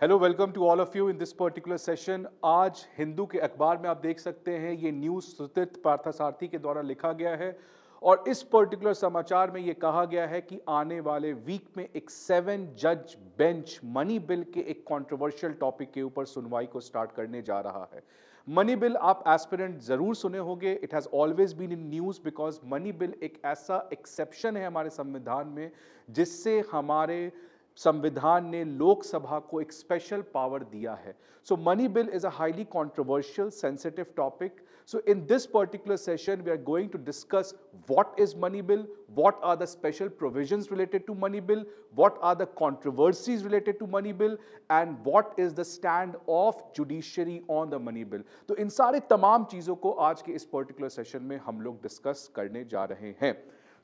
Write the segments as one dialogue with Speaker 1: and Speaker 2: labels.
Speaker 1: Hello welcome to all of you in this particular session. आज हिंदू के अखबार में आप देख सकते हैं ये न्यूज़ सुतीर्थ पार्थसारथी के द्वारा लिखा गया है और इस पर्टिकुलर समाचार में ये कहा गया है कि आने वाले वीक में एक 7 जज बेंच मनी बिल के एक कंट्रोवर्शियल टॉपिक के ऊपर सुनवाई को स्टार्ट करने जा रहा है। मनी बिल आप एस्पिरेंट जरूर सुने होंगे। It has always been in news because money bill एक ऐसा एक्सेप्शन है हमारे संविधान में जिससे हमारे संविधान ने लोकसभा को एक स्पेशल पावर दिया है। So money bill is a highly controversial sensitive topic. So in this particular session, we are going to discuss what is money bill, what are the special provisions related to money bill, what are the controversies related to money bill, and what is the stand of judiciary on the money bill. तो इन सारे तमाम चीजों को आज के इस particular session में हम लोग डिस्कस करने जा रहे हैं।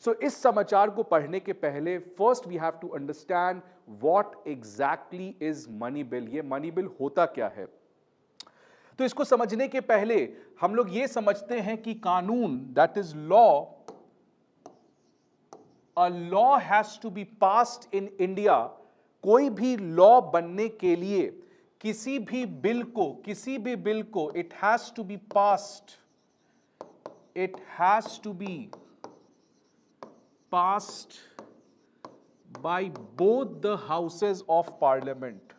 Speaker 1: So इस समाचार को पढ़ने के पहले first we have to understand what exactly is money bill. ये money bill होता क्या है? तो इसको समझने के पहले हम लोग ये समझते हैं कि कानून that is law, a law has to be passed in India. कोई भी लॉ बनने के लिए किसी भी बिल को it has to be passed, it has to be passed by both the houses of parliament,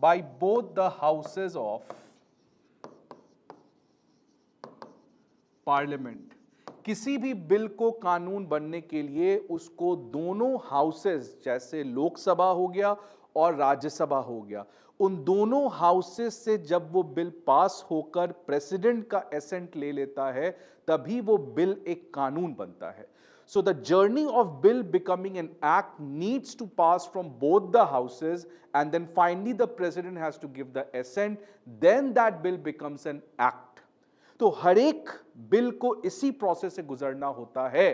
Speaker 1: by both the houses of parliament. किसी भी बिल को कानून बनने के लिए उसको दोनों हाउसेस, जैसे लोकसभा हो गया और राज्यसभा हो गया, उन दोनों हाउसेस से जब वो बिल पास होकर प्रेसिडेंट का एसेंट ले लेता है तभी वो बिल एक कानून बनता है। So the journey of bill becoming an act needs to pass from both the houses and then finally the president has to give the assent, then that bill becomes an act. तो हर एक bill को इसी process से गुजरना होता है,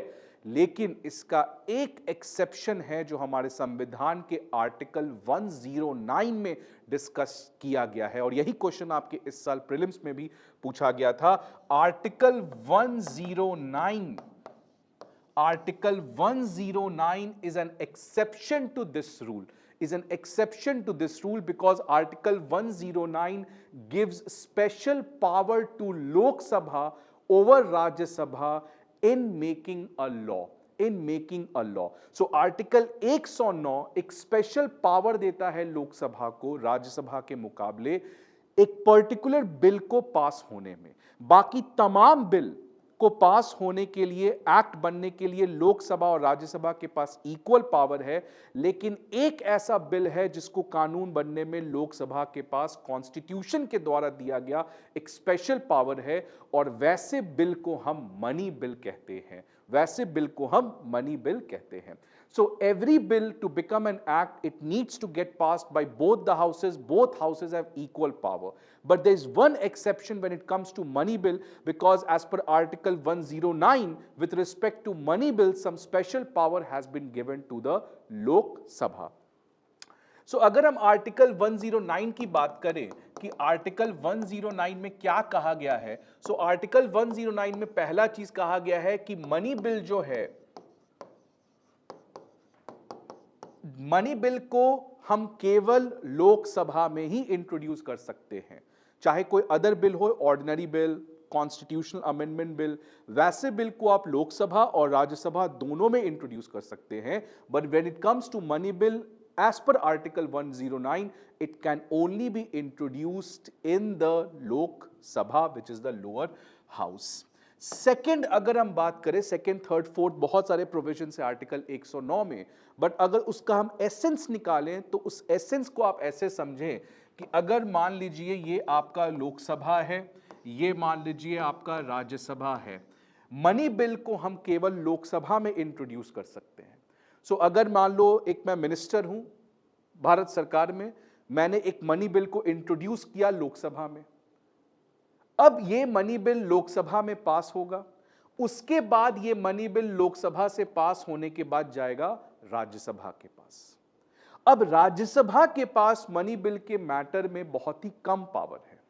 Speaker 1: लेकिन इसका एक एक्सेप्शन है जो हमारे संविधान के आर्टिकल 109 में डिस्कस किया गया है और यही क्वेश्चन आपके इस साल प्रीलिम्स में भी पूछा गया था। Article 109, Article 109 is an exception to this rule, is an exception to this rule because Article 109 gives special power to Lok Sabha over Rajya Sabha in making a law, in making a law. So Article 109 एक special power देता है लोकसभा को राज्यसभा के मुकाबले एक particular bill को पास होने में। बाकी तमाम बिल को पास होने के लिए, एक्ट बनने के लिए लोकसभा और राज्यसभा के पास इक्वल पावर है, लेकिन एक ऐसा बिल है जिसको कानून बनने में लोकसभा के पास कॉन्स्टिट्यूशन के द्वारा दिया गया एक स्पेशल पावर है और वैसे बिल को हम मनी बिल कहते हैं, वैसे बिल को हम मनी बिल कहते हैं। So every bill to become an act, it needs to get passed by both the houses. Both houses have equal power. But there is one exception when it comes to money bill because as per Article 109, with respect to money bill, some special power has been given to the Lok Sabha. So अगर हम article 109 की बात करें कि article 109 में क्या कहा गया है, so आर्टिकल 109 में पहला चीज कहा गया है कि मनी बिल जो है, मनी बिल को हम केवल लोकसभा में ही इंट्रोड्यूस कर सकते हैं, चाहे कोई अदर बिल हो, ordinary bill, constitutional amendment bill, वैसे बिल को आप लोकसभा और राज्यसभा दोनों में इंट्रोड्यूस कर सकते हैं। But when it comes to money bill, as per article 109, it can only be introduced in the Lok Sabha, which is the lower house. Second अगर हम बात करें, सेकेंड, थर्ड, फोर्थ बहुत सारे प्रोविजन है आर्टिकल 109 में, बट अगर उसका हम एसेंस निकालें तो उस एसेंस को आप ऐसे समझें कि अगर मान लीजिए ये आपका लोकसभा है, ये मान लीजिए आपका राज्यसभा है, मनी बिल को हम केवल लोकसभा में इंट्रोड्यूस कर सकते हैं। सो अगर मान लो एक मैं मिनिस्टर हूं भारत सरकार में, मैंने एक मनी बिल को इंट्रोड्यूस किया लोकसभा में, अब ये मनी बिल लोकसभा में पास होगा, उसके बाद ये मनी बिल लोकसभा से पास होने के बाद जाएगा राज्यसभा के पास। अब राज्यसभा के पास मनी बिल के मैटर में बहुत ही कम पावर है।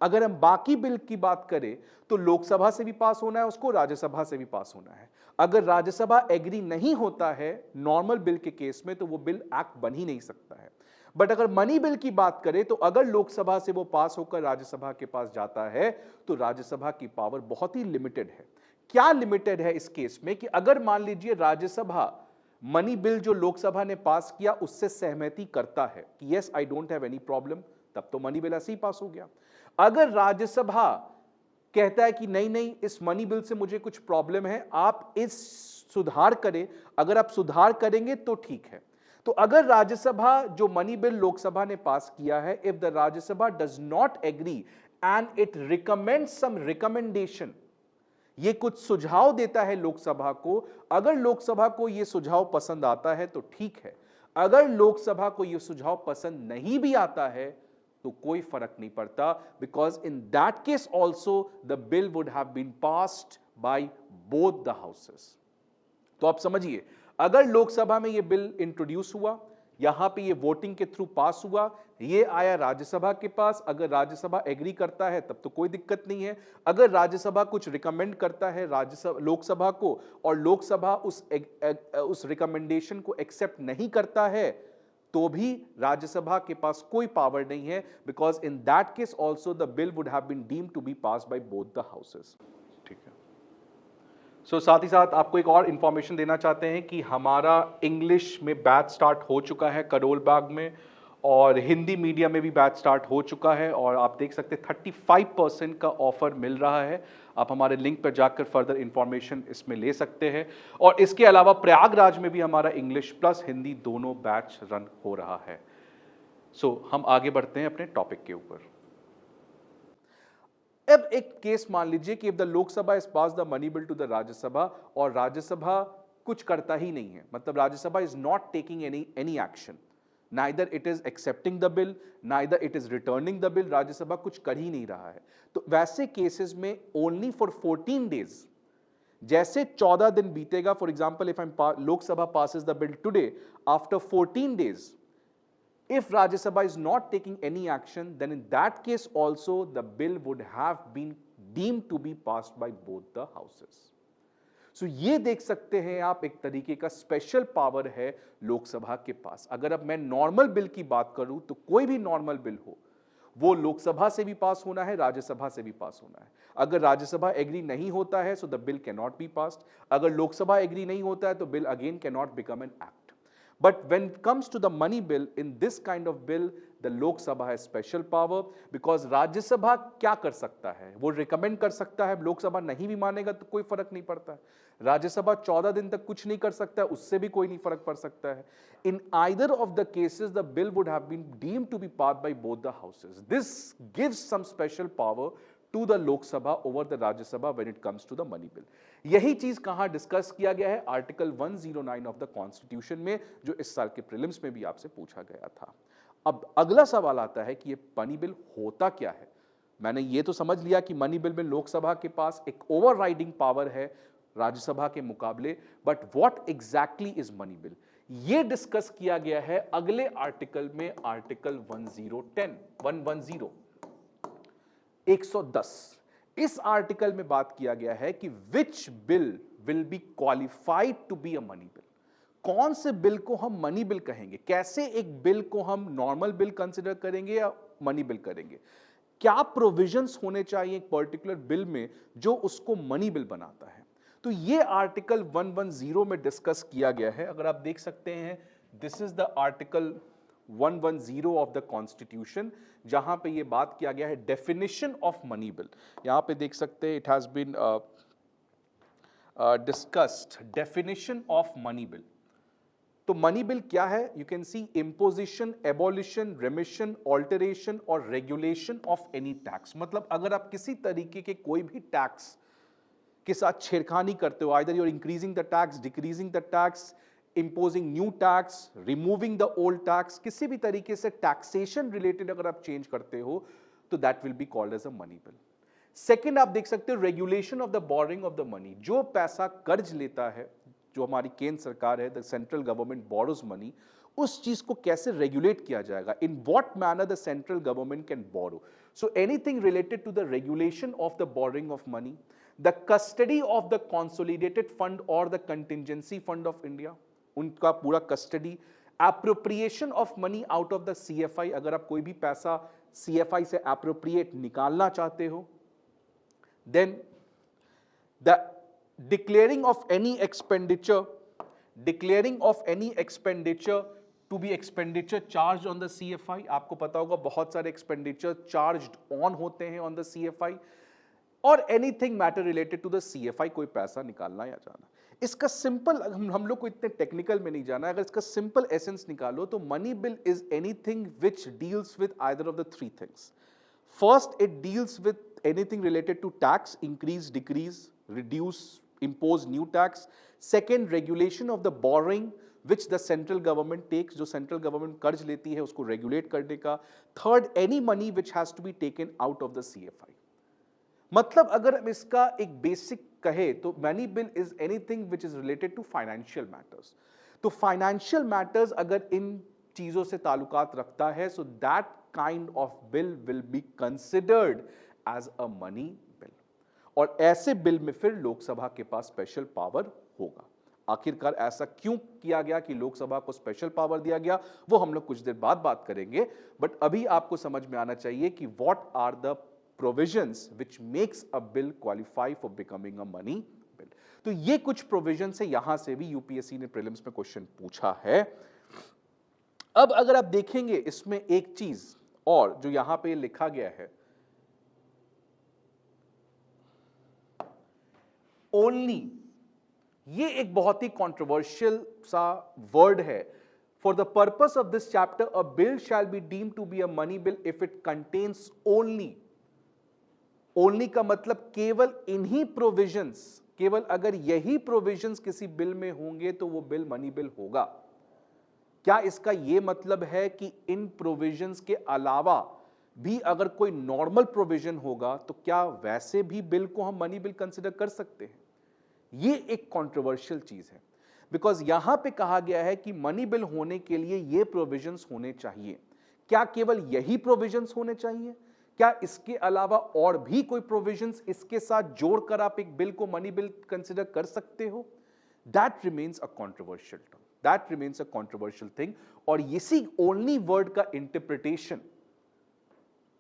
Speaker 1: अगर हम बाकी बिल की बात करें तो लोकसभा से भी पास होना है उसको, राज्यसभा से भी पास होना है। अगर राज्यसभा एग्री नहीं होता है नॉर्मल बिल के केस में तो वो बिल एक्ट बन ही नहीं सकता है। बट अगर मनी बिल की बात करें तो अगर लोकसभा से वो पास होकर राज्यसभा के पास जाता है तो राज्यसभा की पावर बहुत ही लिमिटेड है। क्या लिमिटेड है इस केस में कि अगर मान लीजिए राज्यसभा मनी बिल जो लोकसभा ने पास किया उससे सहमति करता है कि yes I don't have any problem, तब तो मनी बिल ऐसे ही पास हो गया। अगर राज्यसभा कहता है कि नहीं नहीं इस मनी बिल से मुझे कुछ प्रॉब्लम है, आप इस सुधार करें, अगर आप सुधार करेंगे तो ठीक है। तो अगर राज्यसभा जो मनी बिल लोकसभा ने पास किया है, if the Rajya Sabha does not agree and it recommend some recommendation, ये कुछ सुझाव देता है लोकसभा को, अगर लोकसभा को ये सुझाव पसंद आता है तो ठीक है, अगर लोकसभा को ये सुझाव पसंद नहीं भी आता है तो कोई फर्क नहीं पड़ता, because in that case also the bill would have been passed by both the houses. तो आप समझिए, अगर लोकसभा में ये बिल इंट्रोड्यूस हुआ, यहां पे ये वोटिंग के थ्रू पास हुआ, ये आया राज्यसभा के पास, अगर राज्यसभा एग्री करता है तब तो कोई दिक्कत नहीं है। अगर राज्यसभा कुछ रिकमेंड करता है राज्यसभा लोकसभा को और लोकसभा उस रिकमेंडेशन को एक्सेप्ट नहीं करता है तो भी राज्यसभा के पास कोई पावर नहीं है, because in that case also the bill would have been deemed to be passed by both the houses. ठीक है। सो साथ ही साथ आपको एक और इंफॉर्मेशन देना चाहते हैं कि हमारा इंग्लिश में बैच स्टार्ट हो चुका है करोल बाग में, और हिंदी मीडियम में भी बैच स्टार्ट हो चुका है, और आप देख सकते हैं 35% का ऑफर मिल रहा है। आप हमारे लिंक पर जाकर फर्दर इंफॉर्मेशन इसमें ले सकते हैं। और इसके अलावा प्रयागराज में भी हमारा इंग्लिश प्लस हिंदी दोनों बैच रन हो रहा है। सो हम आगे बढ़ते हैं अपने टॉपिक के ऊपर। अब एक केस मान लीजिए कि if the Lok Sabha is pass the money bill to the Rajya Sabha और राज्यसभा कुछ करता ही नहीं है, मतलब Rajya Sabha is not taking any action, neither it is accepting the bill neither it is returning the bill, Rajya Sabha कुछ कर ही नहीं रहा है। तो वैसे केसेस में ओनली फॉर 14 डेज, जैसे 14 दिन बीतेगा, for example if Lok Sabha passes the bill today, after 14 days if Rajya Sabha is not taking any action, then in that case also the bill would have been deemed to be passed by both the houses. So ये देख सकते हैं आप, एक तरीके का special power है लोकसभा के पास। अगर अब मैं नॉर्मल बिल की बात करूं तो कोई भी नॉर्मल बिल हो वो लोकसभा से भी पास होना है, राज्यसभा से भी पास होना है। अगर राज्यसभा एग्री नहीं होता है so the bill can not be passed, अगर लोकसभा एग्री नहीं होता है तो bill again can not become an act. But when it comes to the money bill, in this kind of bill, the Lok Sabha has special power because Rajya Sabha क्या कर सकता है, वो रिकमेंड कर सकता है, लोकसभा नहीं भी मानेगा तो कोई फर्क नहीं पड़ता है। राज्यसभा 14 दिन तक कुछ नहीं कर सकता है, उससे भी कोई नहीं फर्क पड़ सकता है। In either of the cases, the bill would have been deemed to be passed by both the houses. This gives some special power to the Lok Sabha over the Rajya Sabha when it comes to the money bill. यही चीज कहां discuss किया गया है, article 109 of the constitution में, जो इस साल के प्रीलिम्स में भी आपसे पूछा गया था। अब अगला सवाल आता है कि ये मनी बिल होता क्या है। मैंने ये तो समझ लिया कि मनी बिल में लोकसभा के पास एक ओवरराइडिंग पावर है राज्यसभा के मुकाबले, but what exactly is money bill, ये डिस्कस किया गया है अगले आर्टिकल में, आर्टिकल 110। इस आर्टिकल में बात किया गया है कि which bill will be qualified to be a money bill, कौन से बिल को हम मनी बिल कहेंगे, कैसे एक बिल को हम नॉर्मल बिल कंसिडर करेंगे या मनी बिल करेंगे, क्या प्रोविजंस होने चाहिए एक पर्टिकुलर बिल में जो उसको मनी बिल बनाता है। तो ये आर्टिकल 110 में डिस्कस किया गया है। अगर आप देख सकते हैं, this is the article 110 of the constitution, जहां पे ये बात किया गया है डेफिनेशन ऑफ मनी बिल। यहां पे देख सकते हैं, it has been discussed definition of money bill. तो मनी बिल क्या है, you can see imposition, abolition, remission, alteration और रेगुलेशन ऑफ एनी टैक्स। मतलब अगर आप किसी तरीके के कोई भी टैक्स के साथ छेड़खानी करते हो, either you are increasing the tax, decreasing the tax, imposing new tax, removing the old tax, किसी भी तरीके से टैक्सेशन रिलेटेड अगर आप चेंज करते हो तो that will be called as a money bill. Second आप देख सकते हो regulation of the boring of the money, जो पैसा कर्ज लेता है, जो हमारी केंद्र सरकार है, the central government borrows money, उस चीज को कैसे रेगुलेट किया जाएगा, in what manner the central government can borrow. So anything related to the regulation of the boring of money, the custody of the consolidated fund और the contingency fund of India, उनका पूरा custody, appropriation of money out of the CFI, अगर आप कोई भी पैसा CFI से appropriate निकालना चाहते हो, then the declaring of any expenditure, declaring of any expenditure to be expenditure charge on the CFI. आपको पता होगा बहुत सारे एक्सपेंडिचर चार्ज्ड ऑन होते हैं ऑन द सीएफआई, और anything matter related to the CFI, कोई पैसा निकालना या जाना। इसका सिंपल, हम लोग को इतने टेक्निकल में नहीं जाना, अगर इसका सिंपल एसेंस निकालो तो money bill is anything which deals with either of the three things. First, it deals with anything related to tax, increase, decrease, reduce, impose new tax. Second, regulation of the borrowing which the central government takes, जो central government कर्ज लेती है उसको regulate करने का. Third, any money which has to be taken out of the CFI. मतलब अगर हम इसका एक बेसिक कहे तो money bill is anything which is related to financial matters. तो फाइनेंशियल मैटर्स अगर इन चीजों से ताल्लुकात रखता है, so that kind of bill will be considered as a money bill, और ऐसे बिल में फिर लोकसभा के पास स्पेशल पावर होगा। आखिरकार ऐसा क्यों किया गया कि लोकसभा को स्पेशल पावर दिया गया, वो हम लोग कुछ देर बाद बात करेंगे, बट अभी आपको समझ में आना चाहिए कि what are the provisions which makes a bill qualify for becoming a money bill। तो ये कुछ provisions है, यहां से भी यूपीएससी ने प्रीलिम्स में क्वेश्चन पूछा है। अब अगर आप देखेंगे इसमें एक चीज और जो यहां पे लिखा गया है, ओनली, ये एक बहुत ही कंट्रोवर्शियल सा वर्ड है। For the purpose of this chapter, a bill shall be deemed to be a money bill if it contains only, only का मतलब केवल इन्हीं प्रोविजंस, केवल अगर यही प्रोविजंस किसी बिल में होंगे तो वो बिल मनी बिल होगा। क्या इसका ये मतलब है कि इन प्रोविजंस के अलावा भी अगर कोई नॉर्मल प्रोविजन होगा तो क्या वैसे भी बिल को हम मनी बिल कंसिडर कर सकते हैं? ये एक कंट्रोवर्शियल चीज है, बिकॉज यहां पे कहा गया है कि मनी बिल होने के लिए ये प्रोविजंस होने चाहिए। क्या केवल यही प्रोविजंस होने चाहिए? क्या इसके अलावा और भी कोई प्रोविजंस इसके साथ जोड़कर आप एक बिल को मनी बिल कंसिडर कर सकते हो? That remains a controversial term, that remains a controversial thing. और इसी ओनली वर्ड का interpretation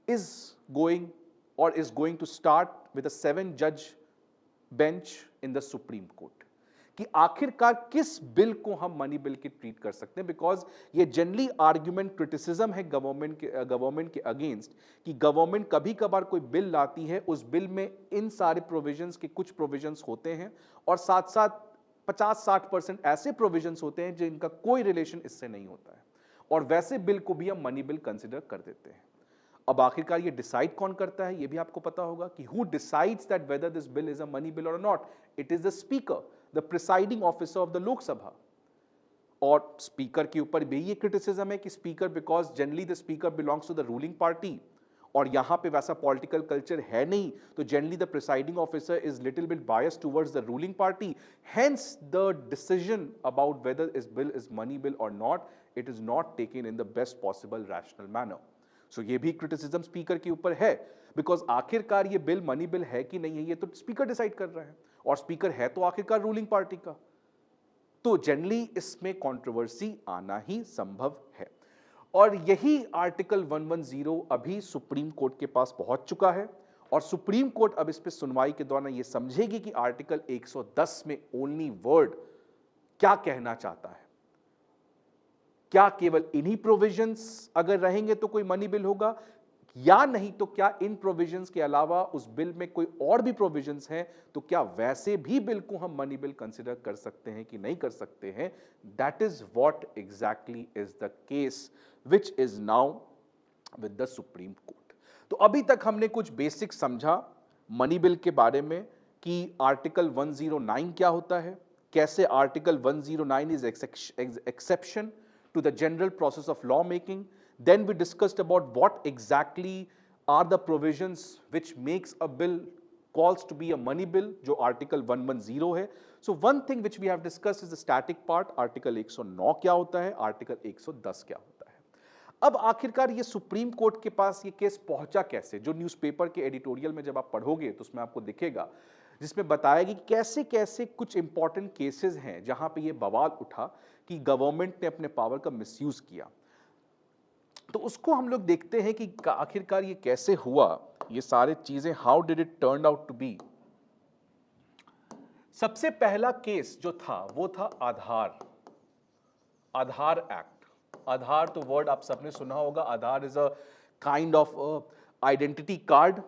Speaker 1: is going to start with a 7 जज bench in the supreme court, कि आखिरकार किस बिल को हम मनी बिल की ट्रीट कर सकते हैं। बिकॉज ये जनरली आर्ग्यूमेंट, क्रिटिसिज्म है गवर्नमेंट के अगेंस्ट, कि गवर्नमेंट कभी कभार कोई बिल लाती है, उस बिल में इन सारे प्रोविजंस के कुछ प्रोविजंस होते हैं और साथ साथ 50-60% ऐसे प्रोविजंस होते हैं जिनका कोई रिलेशन इससे नहीं होता है, और वैसे बिल को भी हम मनी बिल कंसिडर कर देते हैं। अब आखिरकार ये डिसाइड कौन करता है, ये भी आपको पता होगा कि who decides that whether this bill is a money bill और not? It is the speaker, the presiding officer of the Lok Sabha. और स्पीकर के ऊपर भी ये क्रिटिसिज्म है कि speaker, because generally the speaker belongs to the ruling party, और यहां पे वैसा पॉलिटिकल कल्चर है नहीं, तो generally the presiding officer is little bit biased towards the ruling party, hence the decision about whether this bill is money bill और not, it is not taken in the best possible rational manner. So ये भी criticism speaker के ऊपर है, because आखिरकार ये bill money bill है कि नहीं है ये तो स्पीकर डिसाइड कर रहा है, और स्पीकर है तो आखिरकार रूलिंग पार्टी का। तो जनरली इसमें कंट्रोवर्सी आना ही संभव है, और यही आर्टिकल 110 अभी सुप्रीम कोर्ट के पास पहुंच चुका है, और सुप्रीम कोर्ट अब इस पे सुनवाई के दौरान ये समझेगी कि आर्टिकल 110 में ओनली वर्ड क्या कहना चाहता है। क्या केवल इन्हीं प्रोविजंस अगर रहेंगे तो कोई मनी बिल होगा, या नहीं तो क्या इन प्रोविजंस के अलावा उस बिल में कोई और भी प्रोविजंस हैं, तो क्या वैसे भी बिल को हम मनी बिल कंसिडर कर सकते हैं कि नहीं कर सकते हैं? That is what exactly is the case which is now with the supreme court. तो अभी तक हमने कुछ बेसिक समझा मनी बिल के बारे में, कि आर्टिकल 109 क्या होता है, कैसे article 109 is exception to the general process of law making. Then we discussed about what exactly are the provisions which makes a bill calls to be a money bill, जो article 110 है। So one thing which we have discussed is the static part, article 109 क्या होता है, article 110 क्या होता है। अब आखिरकार ये सुप्रीम कोर्ट के पास ये केस पहुंचा कैसे? जो न्यूज़पेपर के एडिटोरियल में जब आप पढ़ोगे तो उसमें आपको दिखेगा, जिसमें बताया कि कैसे कैसे कुछ इंपॉर्टेंट केसेस हैं जहां पे ये बवाल उठा कि गवर्नमेंट ने अपने पावर का मिसयूज किया। तो उसको हम लोग देखते हैं कि आखिरकार ये कैसे हुआ, ये सारी चीजें, how did it turn out to be. सबसे पहला केस जो था वो था आधार, आधार एक्ट। आधार तो वर्ड आप सबने सुना होगा, Aadhaar is a kind of identity card.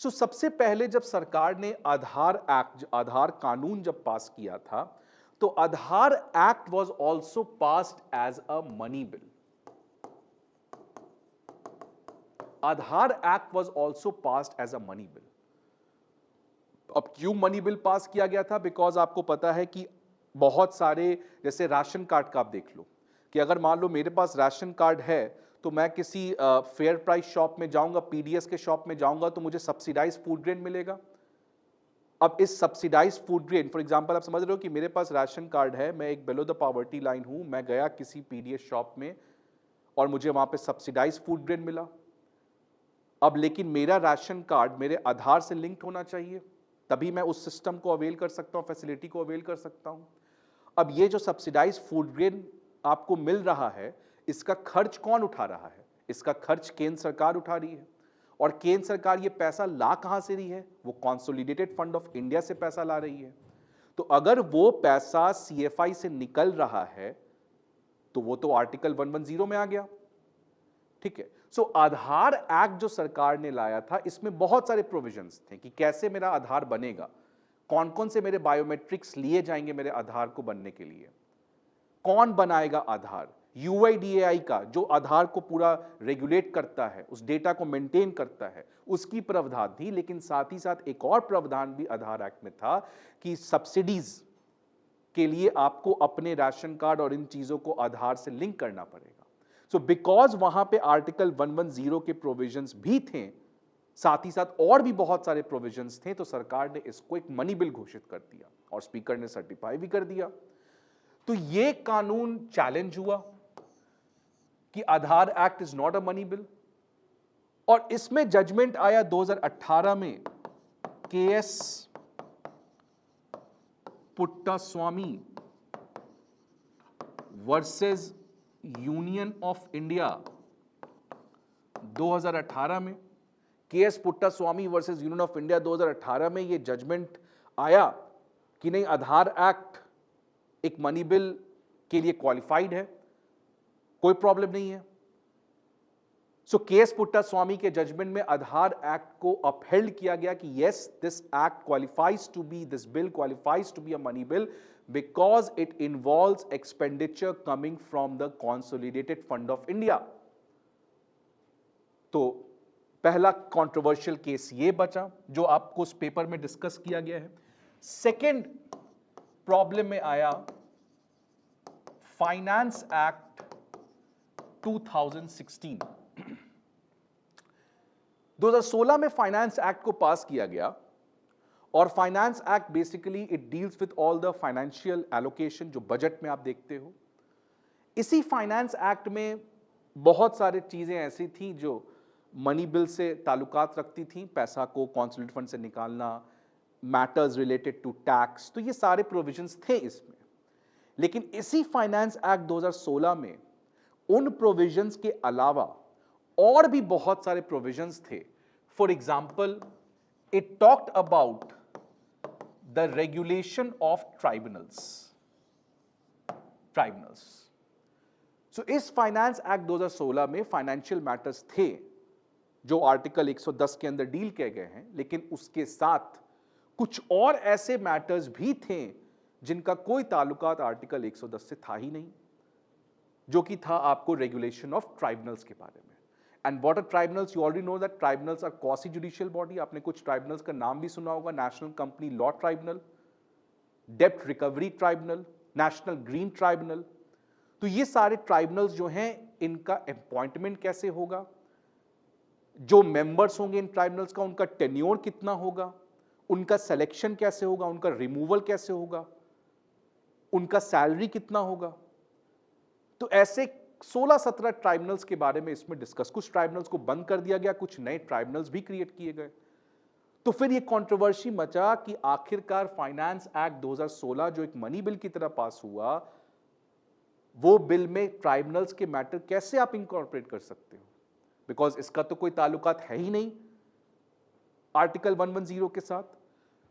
Speaker 1: So सबसे पहले जब सरकार ने आधार एक्ट, आधार कानून जब पास किया था, तो Aadhaar act was also passed as a money bill. Aadhaar act was also passed as a money bill. अब क्यों मनी बिल पास किया गया था? बिकॉज आपको पता है कि बहुत सारे, जैसे राशन कार्ड का आप देख लो, कि अगर मान लो मेरे पास राशन कार्ड है तो मैं किसी फेयर प्राइस शॉप में जाऊंगा, पीडीएस के शॉप में जाऊंगा, तो मुझे सब्सिडाइज फूड ग्रेन मिलेगा। अब इस subsidise food grain, for example आप समझ रहे हो कि मेरे पास राशन कार्ड है, मैं एक बिलो द पॉवर्टी लाइन हूं, मैं गया किसी पीडीएस शॉप में और मुझे वहां पे सब्सिडाइज फूड ग्रेन मिला। अब लेकिन मेरा राशन कार्ड मेरे आधार से लिंक्ड होना चाहिए, तभी मैं उस सिस्टम को अवेल कर सकता हूं, फैसिलिटी को अवेल कर सकता हूं। अब ये जो सब्सिडाइज फूड ग्रेन आपको मिल रहा है, इसका खर्च कौन उठा रहा है? इसका खर्च केंद्र सरकार उठा रही है। और केंद्र सरकार ये पैसा ला कहां से रही है? वो कंसोलिडेटेड फंड ऑफ इंडिया से पैसा ला रही है। तो अगर वो पैसा सीएफआई से निकल रहा है तो वो तो आर्टिकल 110 में आ गया। ठीक है। सो आधार एक्ट जो सरकार ने लाया था, इसमें बहुत सारे प्रोविजंस थे कि कैसे मेरा आधार बनेगा, कौन कौन से मेरे बायोमेट्रिक्स लिए जाएंगे मेरे आधार को बनने के लिए, कौन बनाएगा आधार, यूआईडीएआई का जो आधार को पूरा रेगुलेट करता है, उस डेटा को मेंटेन करता है, उसकी प्रावधान थी। लेकिन साथ ही साथ एक और प्रावधान भी आधार एक्ट में था कि सब्सिडीज के लिए आपको अपने राशन कार्ड और इन चीजों को आधार से लिंक करना पड़ेगा। सो बिकॉज वहां पे आर्टिकल 110 के प्रोविजंस भी थे, साथ ही साथ और भी बहुत सारे प्रोविजंस थे, तो सरकार ने इसको एक मनी बिल घोषित कर दिया और स्पीकर ने सर्टिफाई भी कर दिया। तो ये कानून चैलेंज हुआ कि Aadhaar act is not a money bill, और इसमें जजमेंट आया 2018 में KS Puttaswamy versus union of India. 2018 में KS Puttaswamy versus union of India 2018 में ये जजमेंट आया कि नहीं, आधार एक्ट एक मनी बिल के लिए क्वालिफाइड है, कोई प्रॉब्लम नहीं है। सो केएस पुट्टास्वामी के जजमेंट में आधार एक्ट को अपहेल्ड किया गया कि yes, this act qualifies to be, this bill qualifies to be a money bill because it involves expenditure coming from the consolidated fund of India। तो पहला कंट्रोवर्शियल केस ये बचा जो आपको उस पेपर में डिस्कस किया गया है। सेकेंड प्रॉब्लम में आया फाइनेंस एक्ट 2016। 2016 में फाइनेंस एक्ट को पास किया गया, और finance act basically it deals with all the financial allocation जो बजट में आप देखते हो। इसी फाइनेंस एक्ट में बहुत सारी चीजें ऐसी थी जो मनी बिल से ताल्लुकात रखती थी, पैसा को कॉन्सोलिडेटेड फंड से निकालना, मैटर्स रिलेटेड टू टैक्स, तो ये सारे प्रोविजंस थे इसमें। लेकिन इसी फाइनेंस एक्ट 2016 में उन प्रोविजंस के अलावा और भी बहुत सारे प्रोविजंस थे। For example, it talked about the regulation of tribunals। So इस फाइनेंस एक्ट 2016 में फाइनेंशियल मैटर्स थे जो आर्टिकल 110 के अंदर डील किए गए हैं, लेकिन उसके साथ कुछ और ऐसे मैटर्स भी थे जिनका कोई ताल्लुकात आर्टिकल 110 से था ही नहीं, जो कि था आपको रेगुलेशन ऑफ ट्राइब्यूनल्स के बारे में। And what are tribunals? You already know that tribunals are quasi judicial body. आपने कुछ ट्राइब्यूनल्स का नाम भी सुना होगा, नेशनल कंपनी लॉ ट्राइब्यूनल, डेब्ट recovery tribunal, national green tribunal. तो ये सारे ट्राइब्यूनल्स जो हैं, इनका अपॉइंटमेंट कैसे होगा, जो मेंबर्स होंगे इन ट्राइब्यूनल्स का, उनका टेन्योर कितना होगा, उनका सिलेक्शन कैसे होगा, उनका रिमूवल कैसे होगा, उनका सैलरी कितना होगा। तो ऐसे 16-17 ट्राइब्यूनल्स के बारे में इसमें डिस्कस, कुछ ट्राइब्यूनल्स को बंद कर दिया गया, कुछ नए ट्राइब्यूनल्स भी क्रिएट किए गए। तो फिर ये कंट्रोवर्सी मचा कि आखिरकार फाइनेंस एक्ट 2016 जो एक मनी बिल की तरह पास हुआ, वो बिल में ट्राइब्यूनल्स के मैटर कैसे आप इंकॉर्पोरेट कर सकते हो, बिकॉज इसका तो कोई ताल्लुकात है ही नहीं आर्टिकल 110 के साथ।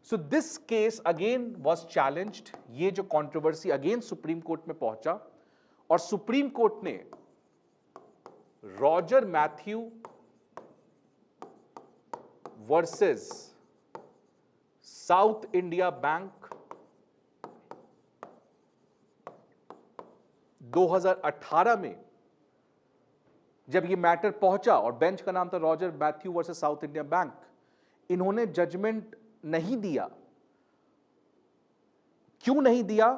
Speaker 1: So this case again was challenged. ये जो कंट्रोवर्सी अगेन सुप्रीम कोर्ट में पहुंचा और सुप्रीम कोर्ट ने Roger Matthew versus south India bank 2018 में जब ये मैटर पहुंचा, और बेंच का नाम था Roger Matthew versus south India bank, इन्होंने जजमेंट नहीं दिया। क्यों नहीं दिया?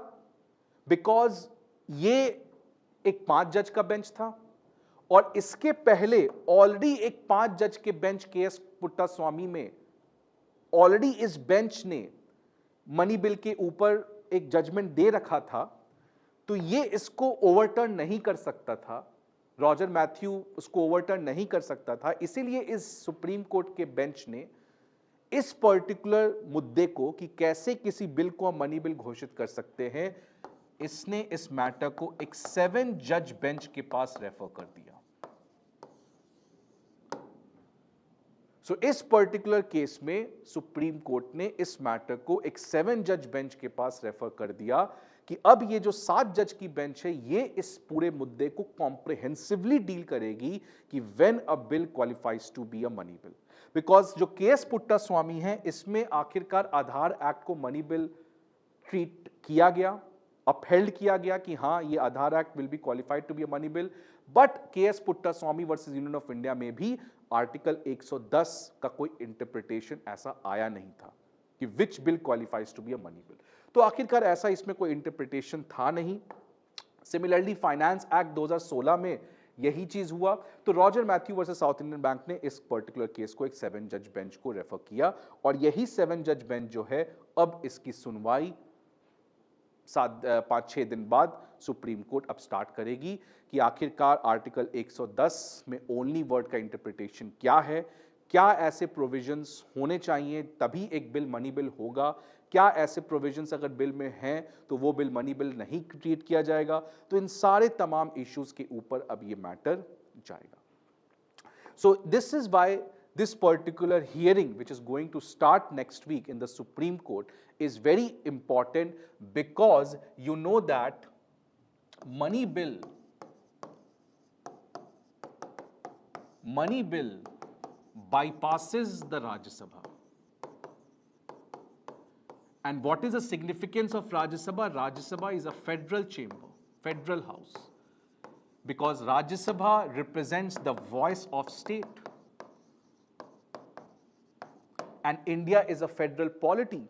Speaker 1: बिकॉज ये एक 5 जज का बेंच था और इसके पहले ऑलरेडी एक 5 जज के बेंच केएस पुट्टास्वामी में ऑलरेडी इस बेंच ने मनी बिल के ऊपर एक जजमेंट दे रखा था, तो ये इसको ओवरटर्न नहीं कर सकता था। रॉजर मैथ्यू उसको ओवरटर्न नहीं कर सकता था, इसीलिए इस सुप्रीम कोर्ट के बेंच ने इस पर्टिकुलर मुद्दे को कि कैसे किसी बिल को हम मनी बिल घोषित कर सकते हैं, इसने इस मैटर को एक 7 जज बेंच के पास रेफर कर दिया। सो इस पर्टिकुलर केस में सुप्रीम कोर्ट ने इस मैटर को एक 7 जज बेंच के पास रेफर कर दिया कि अब ये जो 7 जज की बेंच है, ये इस पूरे मुद्दे को कॉम्प्रिहेंसिवली डील करेगी कि when a bill qualifies to be a money bill. Because जो केएस पुट्टास्वामी है, इसमें आखिरकार आधार एक्ट को मनी बिल ट्रीट किया गया, अपहेल्ड किया गया कि हाँ ये Aadhaar act will be qualified to be a money bill, but KS Puttaswamy versus union of India में भी आर्टिकल 110 का कोई इंटरप्रिटेशन ऐसा आया नहीं था कि which bill qualifies to be a money bill. तो आखिरकार ऐसा इसमें कोई इंटरप्रिटेशन था नहीं। सिमिलरली फाइनेंस एक्ट 2016 में यही चीज हुआ। तो Roger Matthew versus south Indian bank ने इस पर्टिकुलर केस को एक 7 जज बेंच को रेफर किया और यही 7 जज बेंच जो है अब इसकी सुनवाई 5-6 दिन बाद सुप्रीम कोर्ट अब स्टार्ट करेगी कि आखिरकार आर्टिकल 110 में ओनली वर्ड का इंटरप्रिटेशन क्या है, क्या ऐसे प्रोविजंस होने चाहिए तभी एक बिल मनी बिल होगा, क्या ऐसे प्रोविजंस अगर बिल में हैं तो वो बिल मनी बिल नहीं ट्रीट किया जाएगा। तो इन सारे तमाम इश्यूज के ऊपर अब ये मैटर जाएगा। So this is why this particular hearing, which is going to start next week in the Supreme Court, is very important because you know that money bill bypasses the Rajya Sabha. And what is the significance of Rajya Sabha? Rajya Sabha is a federal chamber, federal house, because Rajya Sabha represents the voice of state. And India is a federal polity.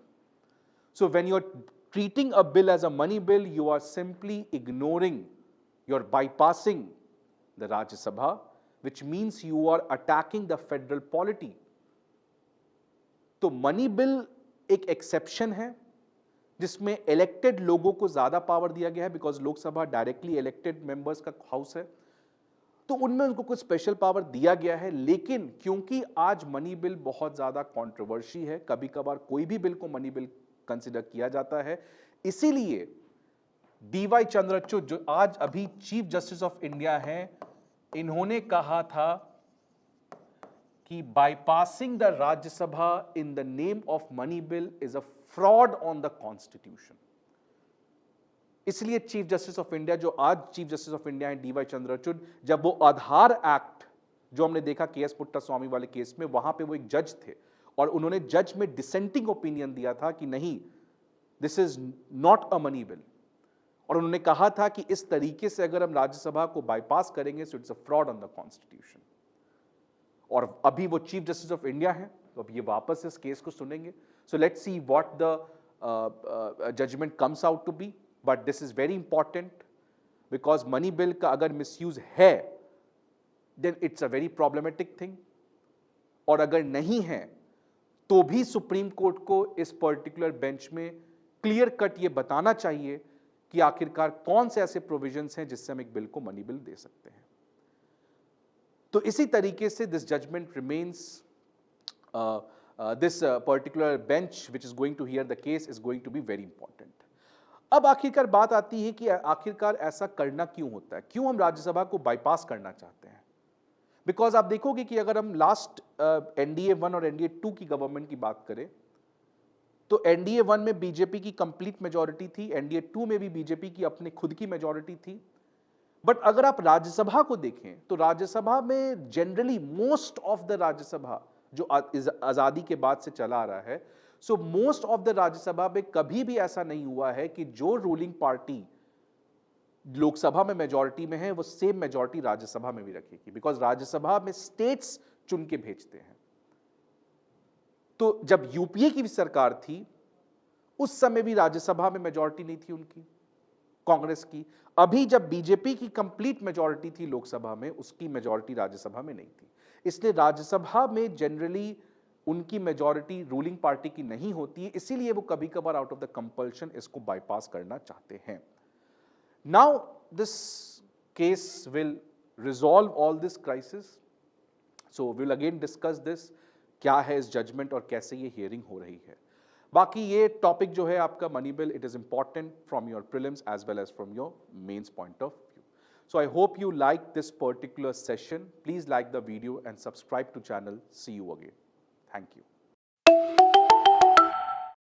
Speaker 1: So when you're treating a bill as a money bill, you are simply ignoring, you're bypassing the Rajya Sabha, which means you are attacking the federal polity. तो money bill एक exception है जिसमें elected लोगों को ज्यादा power दिया गया है, because Lok Sabha directly elected members का हाउस है, तो उनमें उनको कुछ स्पेशल पावर दिया गया है। लेकिन क्योंकि आज मनी बिल बहुत ज्यादा कंट्रोवर्सी है, कभी कभार कोई भी बिल को मनी बिल कंसीडर किया जाता है, इसीलिए डीवाई चंद्रचूड़ जो आज अभी चीफ जस्टिस ऑफ इंडिया हैं, इन्होंने कहा था कि bypassing the Rajya Sabha in the name of money bill is a fraud on the constitution. इसलिए चीफ जस्टिस ऑफ इंडिया, जो आज चीफ जस्टिस ऑफ इंडिया हैं डीवाई चंद्रचूड़, जब वो आधार एक्ट जो हमने देखा केएस पुट्टास्वामी वाले केस में, वहां पे वो एक जज थे और उन्होंने जज में डिसेंटिंग ओपिनियन दिया था कि नहीं, this is not a money bill, और उन्होंने कहा था कि इस तरीके से अगर हम राज्यसभा को बाईपास करेंगे so it's a fraud on the constitution. और अभी वो चीफ जस्टिस ऑफ इंडिया हैं, तो अब ये वापस इस केस को सुनेंगे। So let's see what the judgement comes out to be, but this is very important because money bill का अगर मिसयूज है then it's a very problematic thing, और अगर नहीं है तो भी सुप्रीम कोर्ट को इस पर्टिकुलर बेंच में क्लियर कट ये बताना चाहिए कि आखिरकार कौन से ऐसे प्रोविजंस हैं जिससे हम एक बिल को मनी बिल दे सकते हैं। तो इसी तरीके से this judgement remains this particular bench which is going to hear the case is going to be very important. अब आखिरकार बात आती है कि आखिरकार ऐसा करना क्यों होता है, क्यों हम राज्यसभा को बाईपास करना चाहते हैं? बिकॉज आप देखोगे कि अगर हम लास्ट एनडीए 1 और एनडीए 2 की गवर्नमेंट की बात करें तो एनडीए 1 में बीजेपी की कंप्लीट मेजॉरिटी थी, एनडीए 2 में भी बीजेपी की अपने खुद की मेजॉरिटी थी। बट अगर आप राज्यसभा को देखें तो राज्यसभा में generally most of the Rajya Sabha जो आजादी के बाद से चला आ रहा है, so most of the Rajya Sabha में कभी भी ऐसा नहीं हुआ है कि जो रूलिंग पार्टी लोकसभा में मेजॉरिटी में है वो सेम मेजॉरिटी राज्यसभा में भी रखेगी, बिकॉज राज्यसभा में स्टेट्स चुन के भेजते हैं। तो जब यूपीए की भी सरकार थी उस समय भी राज्यसभा में मेजॉरिटी नहीं थी उनकी, कांग्रेस की। अभी जब बीजेपी की कंप्लीट मेजॉरिटी थी लोकसभा में, उसकी मेजॉरिटी राज्यसभा में नहीं थी। इसलिए राज्यसभा में जनरली उनकी मेजॉरिटी रूलिंग पार्टी की नहीं होती है, इसीलिए वो कभी कभार आउट ऑफ द कंपल्शन इसको बाईपास करना चाहते हैं। Now this case will resolve all this crisis, so will again discuss this, क्या है इस जजमेंट और कैसे ये हियरिंग हो रही है। बाकी ये टॉपिक जो है आपका money bill, it is important from your prelims as well as from your mains point of view. So I hope you like this particular session. Please like the video and subscribe to channel. See you again. Thank you.